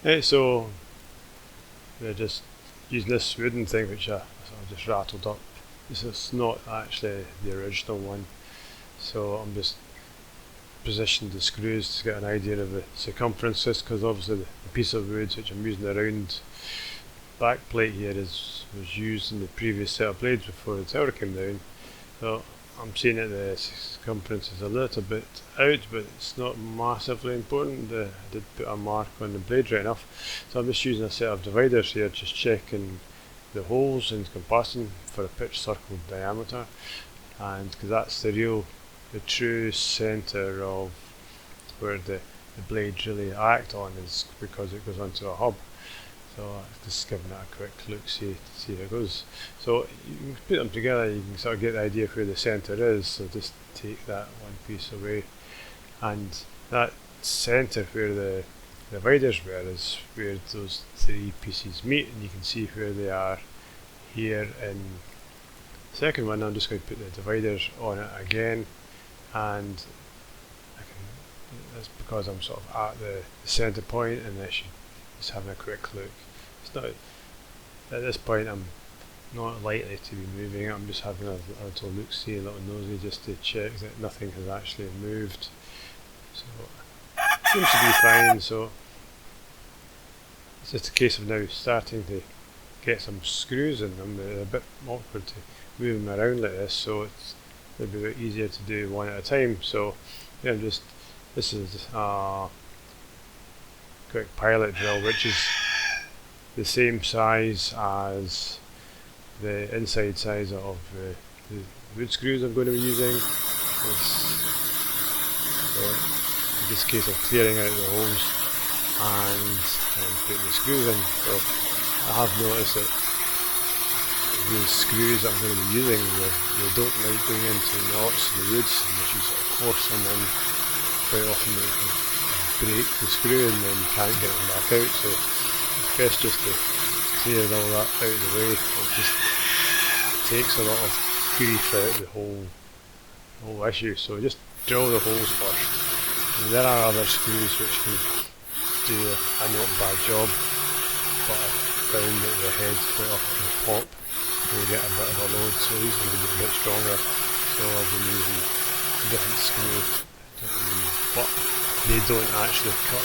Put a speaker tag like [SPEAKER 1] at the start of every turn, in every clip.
[SPEAKER 1] So we're just using this wooden thing which I sort of just rattled up. This is not actually the original one, so I'm just positioned the screws to get an idea of the circumferences, because obviously the piece of wood which I'm using, the round back plate here, was used in the previous set of blades before the tower came down. So I'm seeing that the circumference is a little bit out, but it's not massively important. I did put a mark on the blade right enough. So I'm just using a set of dividers here, just checking the holes in comparison for a pitch circle diameter, and because that's the true centre of where the blades really act on, is because it goes onto a hub. So just giving that a quick look, see how it goes. So you can put them together, you can sort of get the idea of where the centre is. So just take that one piece away, and that centre where the dividers were is where those three pieces meet, and you can see where they are here in the second one. I'm just going to put the dividers on it again, and that's because I'm sort of at the centre point, and I should just having a quick look. It's not, at this point I'm not likely to be moving it. I'm just having a little look, see, a little nosy, just to check that nothing has actually moved. So seems to be fine. So it's just a case of now starting to get some screws in them. They're a bit awkward to move them around like this, so it's a bit easier to do one at a time. So yeah, this is a quick pilot drill, which is the same size as the inside size of the wood screws I'm going to be using. So in this case of clearing out the holes and putting the screws in. So I have noticed that the screws I'm going to be using, they don't like going into knots in the woods, and if you sort of force them in, quite often they can break the screw and then you can't get them back out. So it's best just to clear all that out of the way. It just takes a lot of grief out of the whole issue. So just drill the holes first. And there are other screws which can do a not bad job, but I found that the heads quite often can pop and you get a bit of a load, so these will be a bit stronger. So I've been using different screws, but they don't actually cut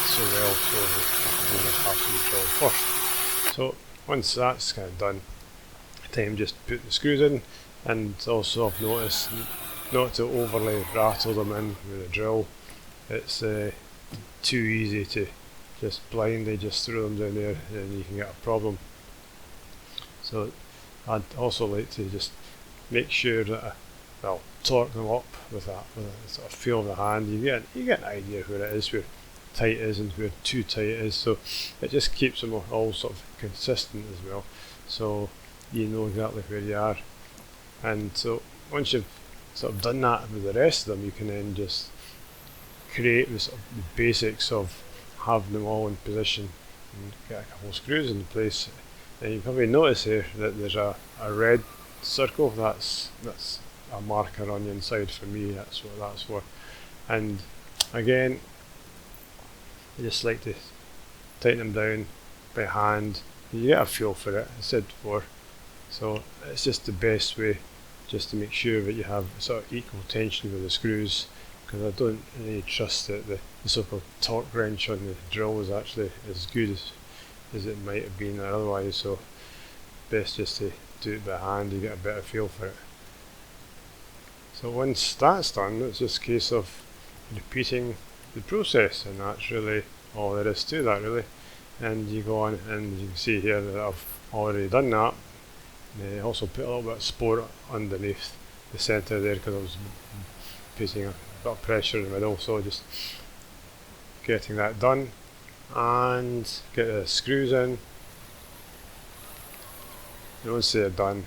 [SPEAKER 1] so well, so they just have to be drilled first. So once that's kind of done, time just put the screws in, and also I've noticed not to overly rattle them in with a drill. It's too easy to just blindly just throw them down there and you can get a problem. So I'd also like to just make sure that I torque them up with a sort of feel of the hand. You get an idea where it is, where tight is and where too tight it is. So it just keeps them all sort of consistent as well. So you know exactly where you are. And so once you've sort of done that with the rest of them, you can then just create the basics of having them all in position and get a couple of screws into place. And you probably notice here that there's a red circle. That's a marker on the inside for me. That's what that's for. And again, I just like to tighten them down by hand. You get a feel for it, as I said before. So it's just the best way, just to make sure that you have sort of equal tension with the screws, because I don't really trust that the so-called torque wrench on the drill is actually as good as it might have been otherwise. So best just to do it by hand, you get a better feel for it. So once that's done, it's just a case of repeating the process, and that's really all there is to that really. And you go on, and you can see here that I've already done that. And I also put a little bit of support underneath the centre there because I was putting a bit of pressure in the middle. So just getting that done and get the screws in. And once they're done,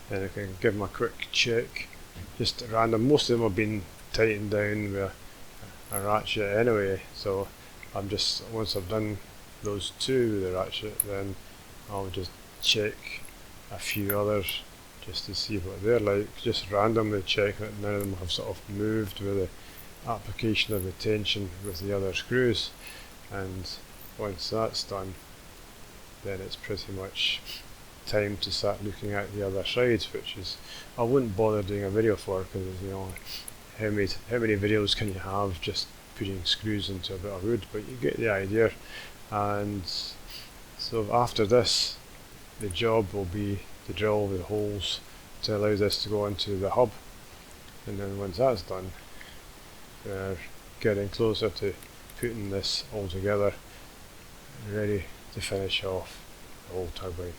[SPEAKER 1] then I can give them a quick check, just at random. Most of them have been tightened down with a ratchet anyway, so I'm just, once I've done those two with the ratchet, then I'll just check a few others just to see what they're like, just randomly check that none of them have sort of moved with the application of the tension with the other screws. and once that's done, then it's pretty much time to start looking at the other side, which is I wouldn't bother doing a video for, because how many videos can you have just putting screws into a bit of wood, but you get the idea. And so after this, the job will be to drill the holes to allow this to go into the hub, and then once that's done, we're getting closer to putting this all together, ready to finish off the whole turbine.